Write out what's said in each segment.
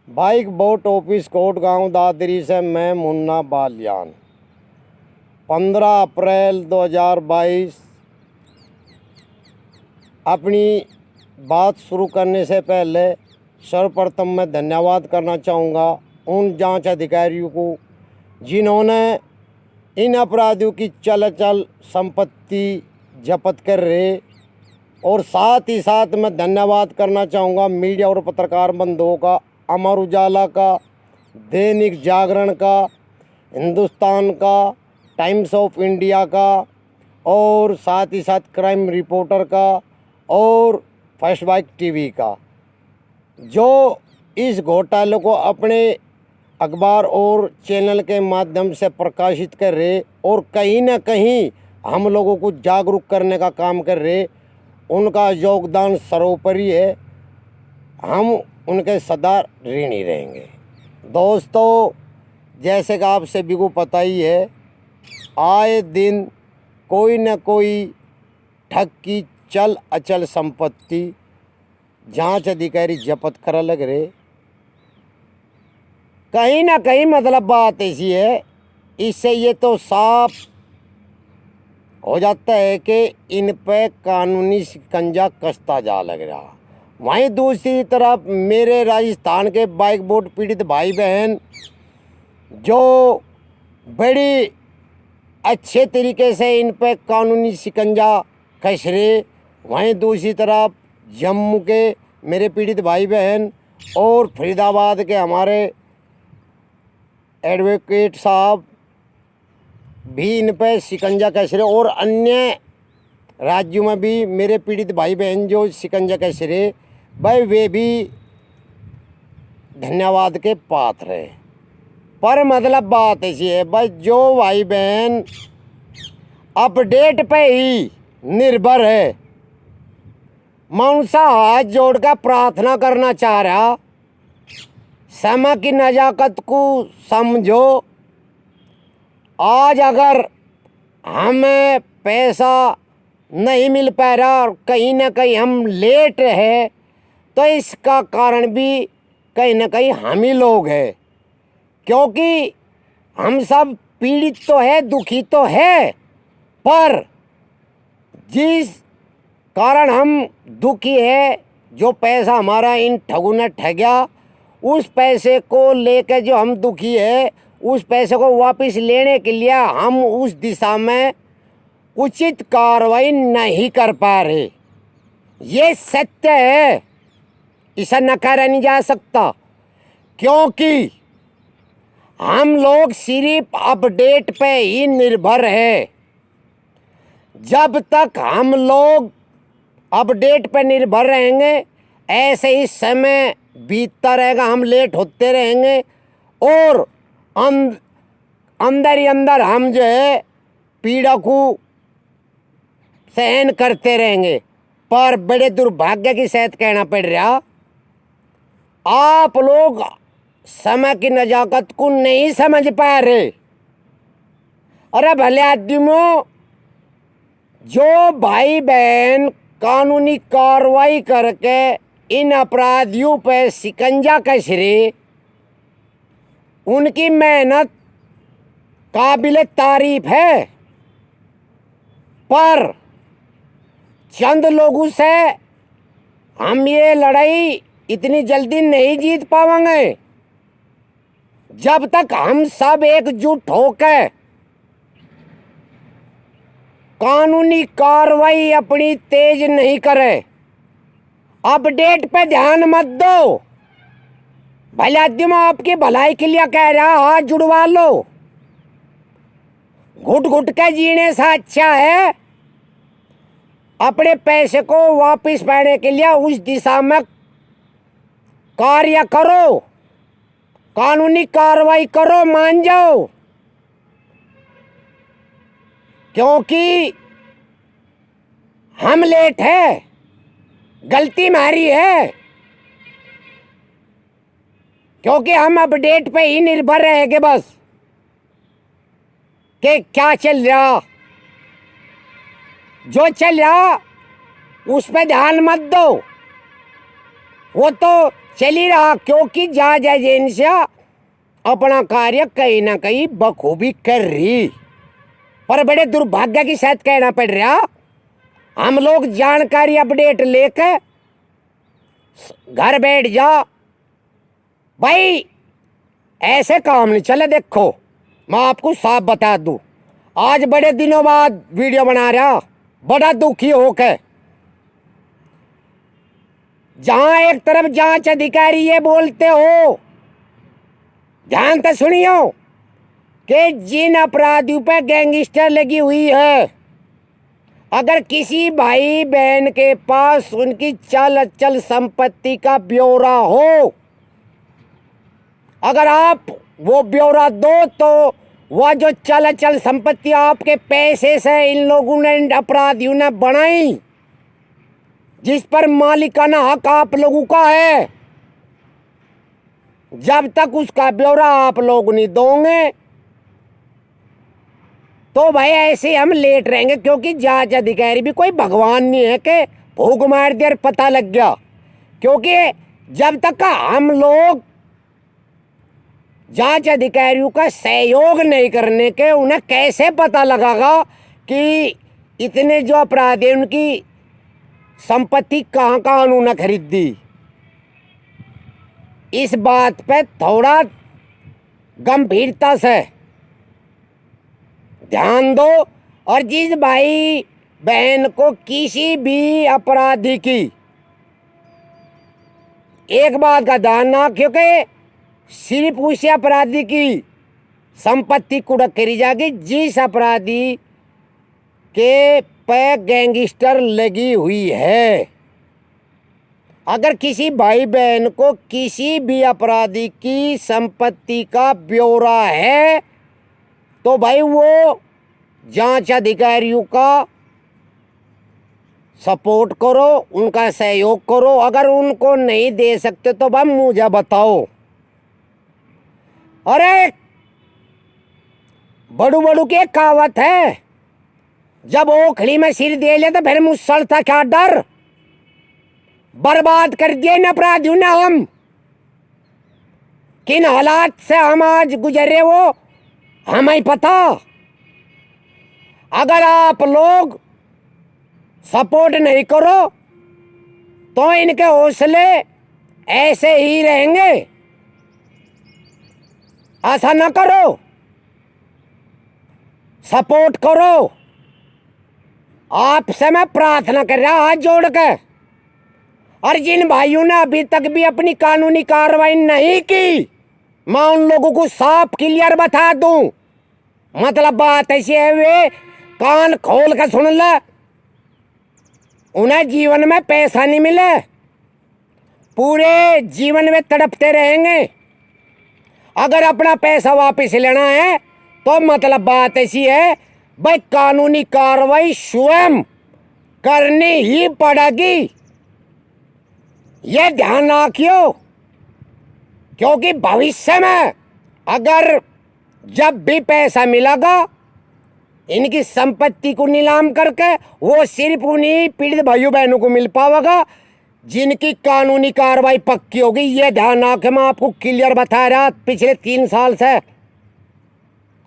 Bike boat office coat गांव दादरी से मैं मुन्ना बालियान 15 अप्रैल 2022। अपनी बात शुरू करने से पहले सर्वप्रथम मैं धन्यवाद करना चाहूँगा उन जांच अधिकारियों को जिन्होंने इन अपराधियों की चल संपत्ति जब्त कर रहे, और साथ ही साथ मैं धन्यवाद करना चाहूँगा मीडिया और पत्रकार बंधुओं का, अमर उजाला का, दैनिक जागरण का, हिंदुस्तान का, टाइम्स ऑफ इंडिया का, और साथ ही साथ क्राइम रिपोर्टर का और फर्स्ट बाइक टीवी का, जो इस घोटाले को अपने अखबार और चैनल के माध्यम से प्रकाशित कर रहे और कहीं ना कहीं हम लोगों को जागरूक करने का काम कर रहे। उनका योगदान सर्वोपरि है। हम उनके सदा ऋणी रहेंगे। दोस्तों, जैसे कि आप सभी को पता ही है, आए दिन कोई न कोई ठग की चल अचल संपत्ति जांच अधिकारी जब्त करा लग रहे। कहीं ना कहीं मतलब बात ऐसी है, इससे ये तो साफ हो जाता है कि इन पे कानूनी शिकंजा कसता जा लग रहा। वहीं दूसरी तरफ मेरे राजस्थान के बाइक बोट पीड़ित भाई बहन जो बड़ी अच्छे तरीके से इन पे कानूनी शिकंजा कस रहे, वहीं दूसरी तरफ जम्मू के मेरे पीड़ित भाई बहन और फरीदाबाद के हमारे एडवोकेट साहब भी इन पे शिकंजा कस रहे, और अन्य राज्यों में भी मेरे पीड़ित भाई बहन जो शिकंजा कस रहे, भाई वे भी धन्यवाद के पात्र है। पर मतलब बात ऐसी है भाई, जो भाई बहन अपडेट पे ही निर्भर है, मैं उनसे हाथ जोड़कर प्रार्थना करना चाह रहा, समय की नजाकत को समझो। आज अगर हमें पैसा नहीं मिल पा रहा और कहीं ना कहीं हम लेट है, तो इसका कारण भी कहीं ना कहीं हम ही लोग हैं, क्योंकि हम सब पीड़ित तो है, दुखी तो है, पर जिस कारण हम दुखी है, जो पैसा हमारा इन ठगों ने ठगया, उस पैसे को लेकर जो हम दुखी है, उस पैसे को वापस लेने के लिए हम उस दिशा में उचित कार्रवाई नहीं कर पा रहे। ये सत्य है, इसे नकारा नहीं जा सकता, क्योंकि हम लोग सिर्फ अपडेट पे ही निर्भर है। जब तक हम लोग अपडेट पे निर्भर रहेंगे, ऐसे ही समय बीतता रहेगा, हम लेट होते रहेंगे और अंदर ही अंदर हम जो है पीड़ा को सहन करते रहेंगे। पर बड़े दुर्भाग्य की साथ कहना पड़ रहा, आप लोग समय की नजाकत को नहीं समझ पा रहे। अरे भले आदमियों, जो भाई बहन कानूनी कार्रवाई करके इन अपराधियों पर शिकंजा कस रहे, उनकी मेहनत काबिल तारीफ है, पर चंद लोगों से हम ये लड़ाई इतनी जल्दी नहीं जीत पाएंगे जब तक हम सब एकजुट होकर कानूनी कार्रवाई अपनी तेज नहीं करें। अपडेट पे ध्यान मत दो। भले आदमी आपकी भलाई के लिए कह रहा, हाथ जुड़वा लो। घुट घुट के जीने से अच्छा है अपने पैसे को वापस पाने के लिए उस दिशा में कार्य करो, कानूनी कार्रवाई करो, मान जाओ। क्योंकि हम लेट है, गलती हमारी है, क्योंकि हम अपडेट पे ही निर्भर रहेंगे बस कि क्या चल रहा, जो चल रहा उस पे ध्यान मत दो। वो तो चल ही रहा, क्योंकि जांच एजेंसियां अपना कार्य कहीं ना कहीं बखूबी कर रही। पर बड़े दुर्भाग्य के साथ कहना पड़ रहा, हम लोग जानकारी अपडेट लेकर घर बैठ जा भाई, ऐसे काम नहीं चले। देखो मैं आपको साफ बता दूं, आज बड़े दिनों बाद वीडियो बना रहा, बड़ा दुखी होकर। जहां एक तरफ जांच अधिकारी ये बोलते हो, ध्यान से सुनियो, कि जिन अपराधियों पर गैंगस्टर लगी हुई है, अगर किसी भाई बहन के पास उनकी चल अचल संपत्ति का ब्यौरा हो, अगर आप वो ब्यौरा दो तो वह जो चल अचल संपत्ति आपके पैसे से इन लोगों ने, इन अपराधियों ने बनाई, जिस पर मालिकाना हक आप लोगों का है, जब तक उसका ब्यौरा आप लोग नहीं दोगे तो भाई ऐसे हम लेट रहेंगे। क्योंकि जांच अधिकारी भी कोई भगवान नहीं है कि भूख मार दिया और पता लग गया। क्योंकि जब तक हम लोग जांच अधिकारियों का सहयोग नहीं करने के, उन्हें कैसे पता लगागा कि इतने जो अपराधी उनकी संपत्ति कहाँ कहाँ उन्होंने खरीदी। इस बात पे थोड़ा गंभीरता से ध्यान दो। और जिस भाई बहन को किसी भी अपराधी की, एक बात का ध्यान ना, क्योंकि सिर्फ उसी अपराधी की संपत्ति कुड़क करी जाएगी जिस अपराधी के पे गैंगस्टर लगी हुई है। अगर किसी भाई बहन को किसी भी अपराधी की संपत्ति का ब्यौरा है तो भाई वो जांच अधिकारियों का सपोर्ट करो, उनका सहयोग करो। अगर उनको नहीं दे सकते तो भाई मुझे बताओ। अरे बड़ू बड़ू की एक कहावत है, जब ओखली में सिर दे ले तो फिर मुसल था क्या डर। बर्बाद कर दिए न अपराधियों ने हम। किन हालात से हम आज गुजरे वो हमें पता। अगर आप लोग सपोर्ट नहीं करो तो इनके हौसले ऐसे ही रहेंगे। ऐसा ना करो, सपोर्ट करो। आपसे मैं प्रार्थना कर रहा हाथ जोड़ के। और जिन भाइयों ने अभी तक भी अपनी कानूनी कार्रवाई नहीं की, मैं उन लोगों को साफ क्लियर बता दूं। मतलब बात ऐसी है, वे कान खोल कर सुन ले, उन्हें जीवन में पैसा नहीं मिले, पूरे जीवन में तड़पते रहेंगे। अगर अपना पैसा वापस लेना है तो मतलब बात ऐसी है भाई, कानूनी कार्रवाई स्वयं करनी ही पड़ेगी। यह ध्यान रखियो, क्योंकि भविष्य में अगर जब भी पैसा मिलेगा, इनकी संपत्ति को नीलाम करके वो सिर्फ उन्हीं पीड़ित भाइयों बहनों को मिल पाएगा जिनकी कानूनी कार्रवाई पक्की होगी। ये ध्यान रखे, मैं आपको क्लियर बता रहा। पिछले 3 साल से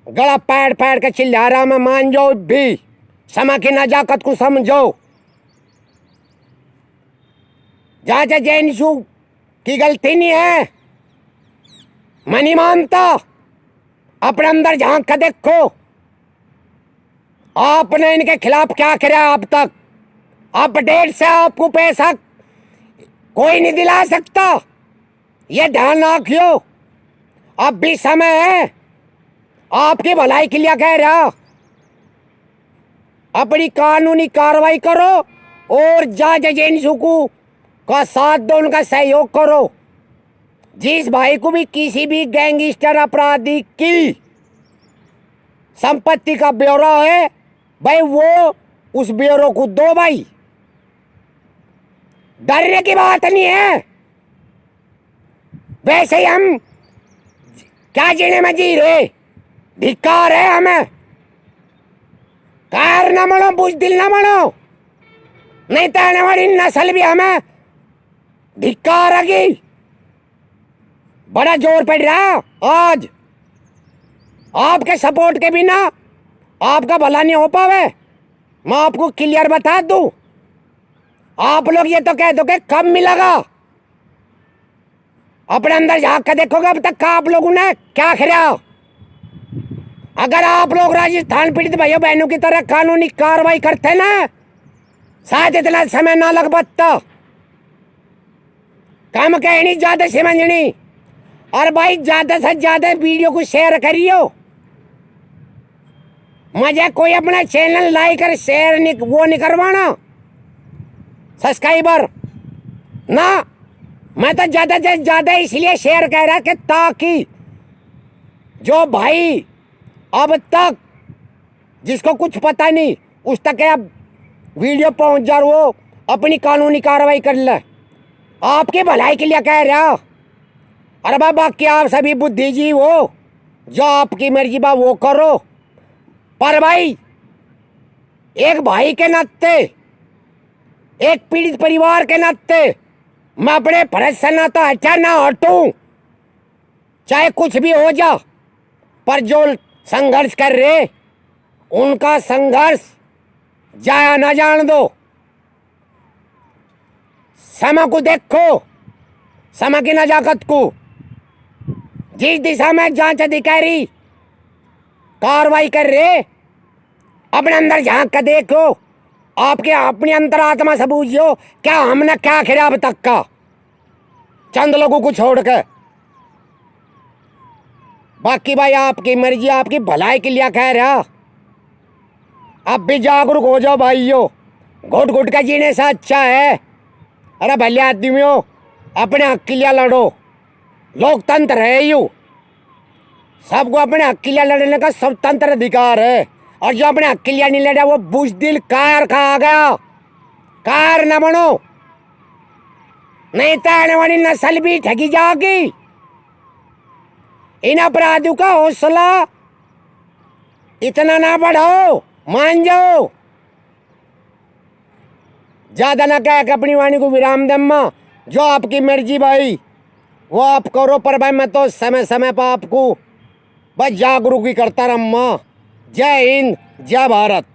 गला पैर पैर के चिल्ला रहा, मैं मान जाओ भी, समय की नजाकत को समझो। जांच एजेंसियों की गलती नहीं है, मैं नहीं मानता। अपने अंदर झांक कर देखो, आपने इनके खिलाफ क्या किया अब तक। अपडेट से आपको पैसा कोई नहीं दिला सकता, ये ध्यान रखियो। अब भी समय है, आपकी भलाई के लिए कह रहा। अपनी कानूनी कार्रवाई करो और जांच एजेंसियों को का साथ दो, उनका सहयोग करो। जिस भाई को भी किसी भी गैंगस्टर अपराधी की संपत्ति का ब्यौरा है भाई, वो उस ब्यौरे को दो भाई। डरने की बात नहीं है। वैसे ही हम क्या जीने में जी रहे, धिक्कार है हमें। कार न बनो, बुज़दिल न बनो, नहीं तो आने वाली नस्ल भी हमें धिक्कार आगी। बड़ा जोर पड़ रहा आज। आपके सपोर्ट के बिना आपका भला नहीं हो पावे। मैं आपको क्लियर बता दूं, आप लोग ये तो कह दो कि कब मिलेगा। अपने अंदर झांक कर देखोगे अब तक का आप लोगों ने क्या खिया। अगर आप लोग राजस्थान पीड़ित भाइयों बहनों की तरह कानूनी कार्रवाई करते ना, शायद इतना समय ना लग पाता। कम कहनी ज्यादा समझनी। और भाई ज्यादा से ज्यादा वीडियो को शेयर करियो। मुझे कोई अपना चैनल लाइक और शेयर नहीं करवाना, सब्सक्राइबर ना। मैं तो ज्यादा से ज्यादा इसलिए शेयर कह रहा कि ताकि जो भाई अब तक जिसको कुछ पता नहीं उस तक अब वीडियो पहुंच जा, वो अपनी कानूनी कार्रवाई कर ले। आपकी भलाई के लिए कह रहा। अरे बाबा क्या आप सभी बुद्धिजीव हो, जो आपकी मर्जी बा वो करो। पर भाई एक भाई के नाते, एक पीड़ित परिवार के नाते मैं अपने फर्ज से ना तो हटा ना हटूं, चाहे कुछ भी हो जा। पर जो संघर्ष कर रहे उनका संघर्ष जाया ना जान दो। समय को देखो, समय की नजाकत को। जिस दिशा में जांच अधिकारी कार्रवाई कर रहे, अपने अंदर झांक कर देखो। आपके अपनी अंतरात्मा से बूझियो क्या हमने क्या खिला अब तक का, चंद लोगों को छोड़ के। बाकी भाई आपकी मर्जी, आपकी भलाई के लिए कह रहा। अब भी जागरूक हो जाओ भाइयों, घुट घुट का जीने से अच्छा है। अरे भले आदमियों अपने हक के लिए लड़ो, लोकतंत्र है यू, सबको अपने हक के लिए लड़ने का स्वतंत्र अधिकार है। और जो अपने हक के लिए नहीं लड़ा वो बुज़दिल कार खा गया। कार न बनो, नहीं तो आने वाली नस्ल भी ठगी जाएगी। इन अपराधियों का हौसला इतना ना बढ़ाओ, मान जाओ। ज्यादा ना कह के अपनी वाणी को विराम दम्मा। जो आपकी मर्जी भाई वो आप करो। पर भाई मैं तो समय समय पर आपको बस जागरूक ही करता रहा। जय हिंद, जय भारत।